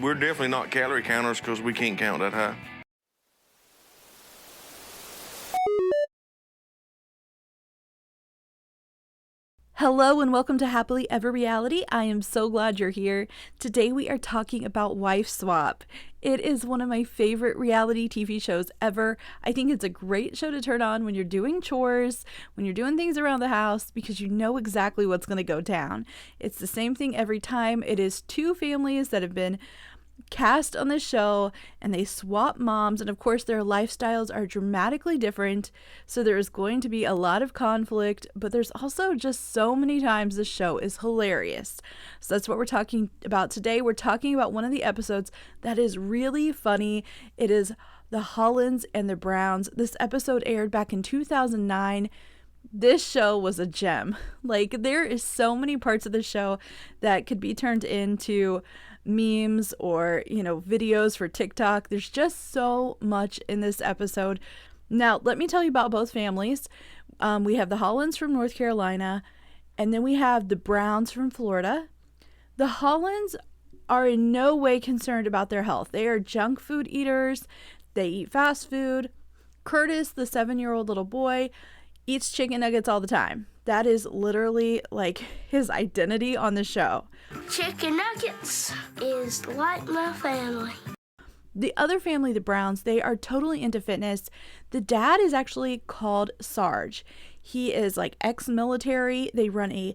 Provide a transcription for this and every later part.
We're definitely not calorie counters because we can't count that high. Hello and welcome to Happily Ever Reality. I am so glad you're here. Today we are talking about Wife Swap. It is one of my favorite reality TV shows ever. I think it's a great show to turn on when you're doing chores, when you're doing things around the house, because you know exactly what's going to go down. It's the same thing every time. It is two families that have been cast on the show and they swap moms, and of course their lifestyles are dramatically different, so there is going to be a lot of conflict, but there's also just so many times the show is hilarious. So that's what we're talking about today. We're talking about one of the episodes that is really funny. It is the Hollands and the Browns. This episode aired back in 2009. This show was a gem. Like, there is so many parts of the show that could be turned into memes or, videos for TikTok. There's just so much in this episode. Now, let me tell you about both families. We have the Hollands from North Carolina, and then we have the Browns from Florida. The Hollands are in no way concerned about their health. They are junk food eaters. They eat fast food. Curtis, the 7-year-old little boy, eats chicken nuggets all the time. That is literally like his identity on the show. Chicken nuggets is like my family. The other family, the Browns, they are totally into fitness. The dad is actually called Sarge. He is like ex-military. They run a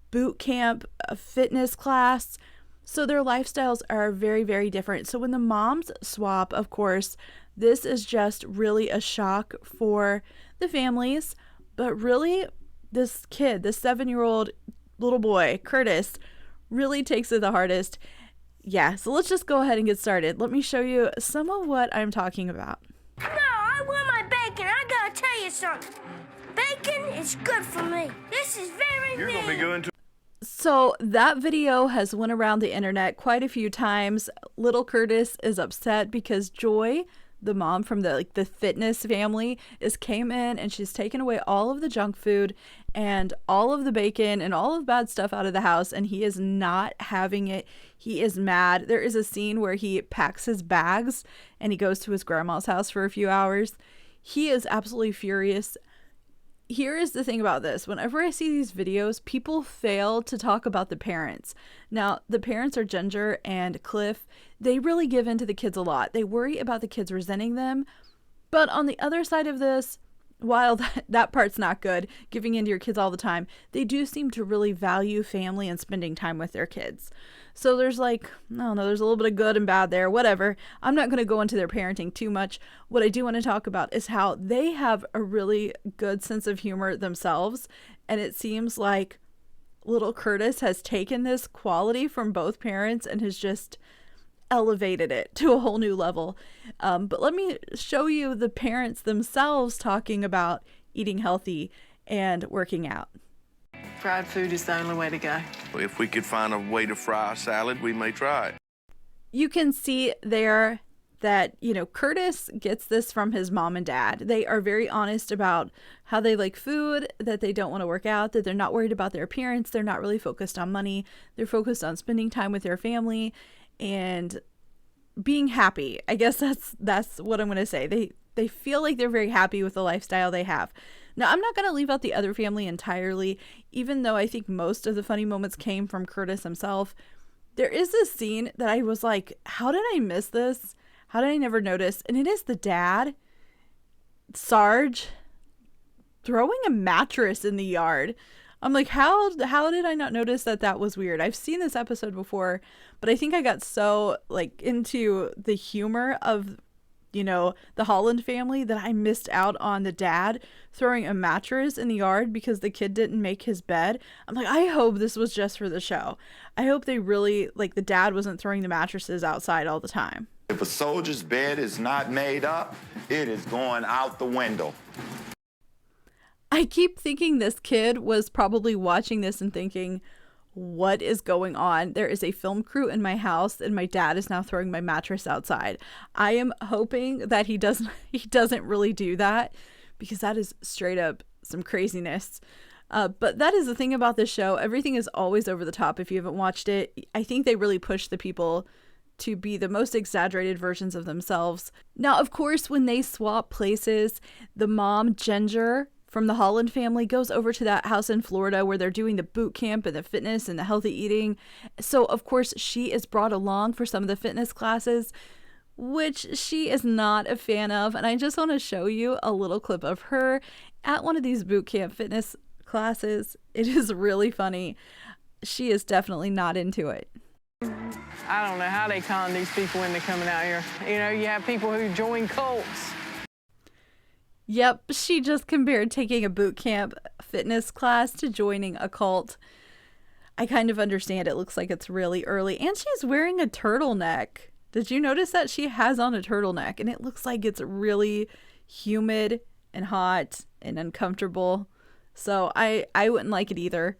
boot camp, a fitness class. So their lifestyles are very, very different. So when the moms swap, of course, this is just really a shock for the families. But really, this kid, this 7-year-old little boy, Curtis, really takes it the hardest. Yeah, so let's just go ahead and get started. Let me show you some of what I'm talking about. No, I want my bacon. I gotta tell you something. Bacon is good for me. This is very You're going to be going to... So that video has went around the internet quite a few times. Little Curtis is upset because Joy, the mom from the fitness family, came in and she's taken away all of the junk food and all of the bacon and all of the bad stuff out of the house, and he is not having it. He is mad. There is a scene where he packs his bags and he goes to his grandma's house for a few hours. He is absolutely furious. Here is the thing about this. Whenever I see these videos, people fail to talk about the parents. Now, the parents are Ginger and Cliff. They really give in to the kids a lot. They worry about the kids resenting them. But on the other side of this, while that part's not good, giving in to your kids all the time, they do seem to really value family and spending time with their kids. So there's I don't know, there's a little bit of good and bad there, whatever. I'm not going to go into their parenting too much. What I do want to talk about is how they have a really good sense of humor themselves. And it seems like little Curtis has taken this quality from both parents and has just elevated it to a whole new level. But let me show you the parents themselves talking about eating healthy and working out. Fried food is the only way to go. If we could find a way to fry a salad, we may try it. You can see there that, Curtis gets this from his mom and dad. They are very honest about how they like food, that they don't want to work out, that they're not worried about their appearance. They're not really focused on money. They're focused on spending time with their family and being happy. I guess that's what I'm going to say. They feel like they're very happy with the lifestyle they have. Now, I'm not going to leave out the other family entirely, even though I think most of the funny moments came from Curtis himself. There is this scene that I was like, how did I miss this? How did I never notice? And it is the dad, Sarge, throwing a mattress in the yard. I'm like, how did I not notice that was weird? I've seen this episode before, but I think I got so into the humor of the Holland family that I missed out on the dad throwing a mattress in the yard because the kid didn't make his bed. I'm like, I hope this was just for the show. I hope they really, the dad wasn't throwing the mattresses outside all the time. If a soldier's bed is not made up, it is going out the window. I keep thinking this kid was probably watching this and thinking, what is going on? There is a film crew in my house and my dad is now throwing my mattress outside. I am hoping that he doesn't really do that, because that is straight up some craziness. But that is the thing about this show. Everything is always over the top. If you haven't watched it, I think they really push the people to be the most exaggerated versions of themselves. Now, of course, when they swap places, the mom, Ginger, from the Holland family goes over to that house in Florida where they're doing the boot camp and the fitness and the healthy eating. So, of course, she is brought along for some of the fitness classes, which she is not a fan of. And I just want to show you a little clip of her at one of these boot camp fitness classes. It is really funny. She is definitely not into it. I don't know how they con these people into coming out here. You know, you have people who join cults. Yep, she just compared taking a boot camp fitness class to joining a cult. I kind of understand. It looks like it's really early. And she's wearing a turtleneck. Did you notice that she has on a turtleneck? And it looks like it's really humid and hot and uncomfortable. So I wouldn't like it either.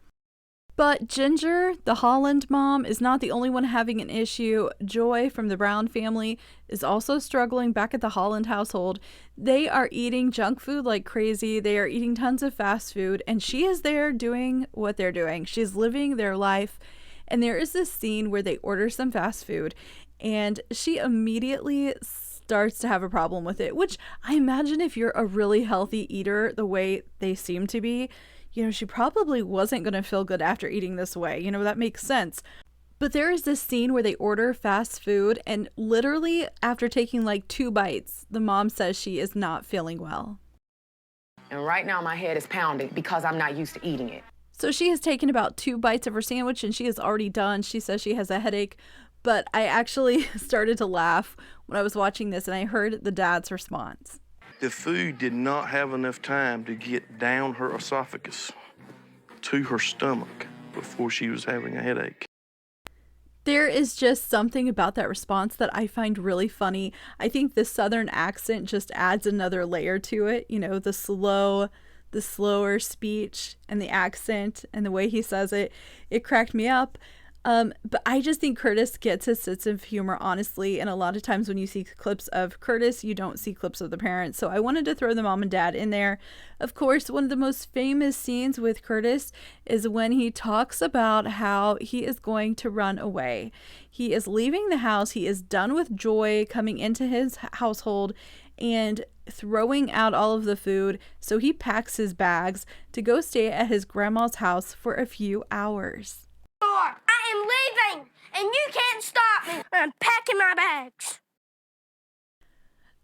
But Ginger, the Holland mom, is not the only one having an issue. Joy from the Brown family is also struggling back at the Holland household. They are eating junk food like crazy. They are eating tons of fast food, and she is there doing what they're doing. She's living their life. And there is this scene where they order some fast food, and she immediately starts to have a problem with it, which I imagine if you're a really healthy eater the way they seem to be, you know, she probably wasn't going to feel good after eating this way. You know, that makes sense. But there is this scene where they order fast food, and literally after taking like 2 bites, the mom says she is not feeling well. And right now my head is pounding because I'm not used to eating it. So she has taken about 2 bites of her sandwich and she is already done. She says she has a headache. But I actually started to laugh when I was watching this and I heard the dad's response. The food did not have enough time to get down her esophagus to her stomach before she was having a headache. There is just something about that response that I find really funny. I think the Southern accent just adds another layer to it. You know, the slower speech and the accent and the way he says it, it cracked me up. But I just think Curtis gets his sense of humor, honestly. And a lot of times when you see clips of Curtis, you don't see clips of the parents. So I wanted to throw the mom and dad in there. Of course, one of the most famous scenes with Curtis is when he talks about how he is going to run away. He is leaving the house. He is done with Joy coming into his household and throwing out all of the food. So he packs his bags to go stay at his grandma's house for a few hours. I am leaving, and you can't stop me. I'm packing my bags.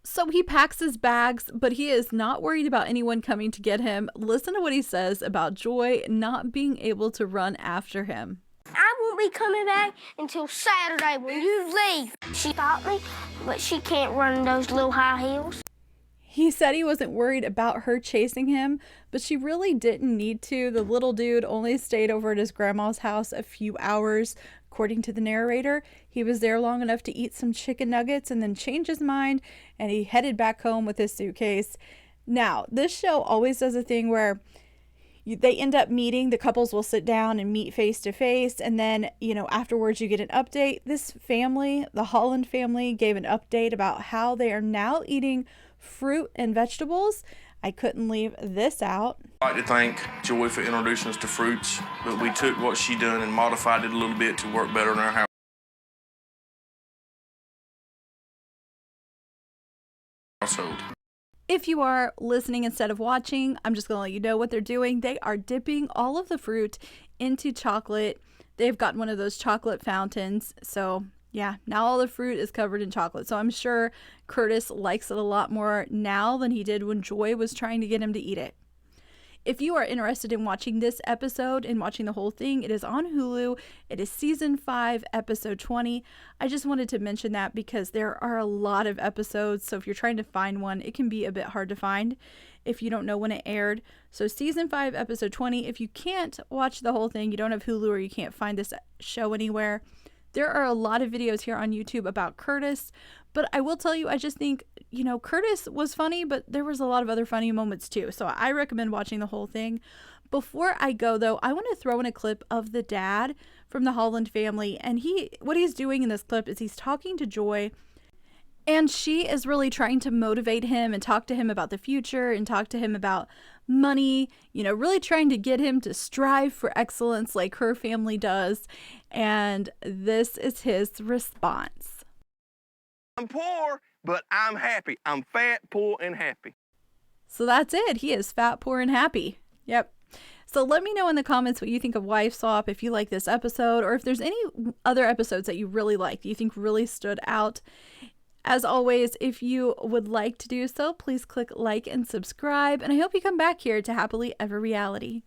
So he packs his bags, but he is not worried about anyone coming to get him. Listen to what he says about Joy not being able to run after him. I won't be coming back until Saturday when you leave. She got me, but she can't run in those little high heels. He said he wasn't worried about her chasing him, but she really didn't need to. The little dude only stayed over at his grandma's house a few hours. According to the narrator, he was there long enough to eat some chicken nuggets and then change his mind, and he headed back home with his suitcase. Now, this show always does a thing where they end up meeting, the couples will sit down and meet face to face, and then, you know, afterwards you get an update. This family, the Holland family, gave an update about how they are now eating fruit and vegetables. I couldn't leave this out. I'd like to thank Joy for introducing us to fruits, but we took what she done and modified it a little bit to work better in our household. If you are listening instead of watching, I'm just going to let you know what they're doing. They are dipping all of the fruit into chocolate. They've got one of those chocolate fountains. So yeah, now all the fruit is covered in chocolate. So I'm sure Curtis likes it a lot more now than he did when Joy was trying to get him to eat it. If you are interested in watching this episode and watching the whole thing, it is on Hulu. It is season 5, episode 20. I just wanted to mention that because there are a lot of episodes. So if you're trying to find one, it can be a bit hard to find if you don't know when it aired. So season 5, episode 20. If you can't watch the whole thing, you don't have Hulu or you can't find this show anywhere, there are a lot of videos here on YouTube about Curtis, but I will tell you, I just think, you know, Curtis was funny, but there was a lot of other funny moments too. So I recommend watching the whole thing. Before I go though, I want to throw in a clip of the dad from the Holland family. And what he's doing in this clip is he's talking to Joy And she is really trying to motivate him and talk to him about the future and talk to him about money, really trying to get him to strive for excellence like her family does. And this is his response. I'm poor, but I'm happy. I'm fat, poor, and happy. So that's it. He is fat, poor, and happy. Yep. So let me know in the comments what you think of Wife Swap, if you like this episode, or if there's any other episodes that you really like, that you think really stood out. As always, if you would like to do so, please click like and subscribe, and I hope you come back here to Happily Ever Reality.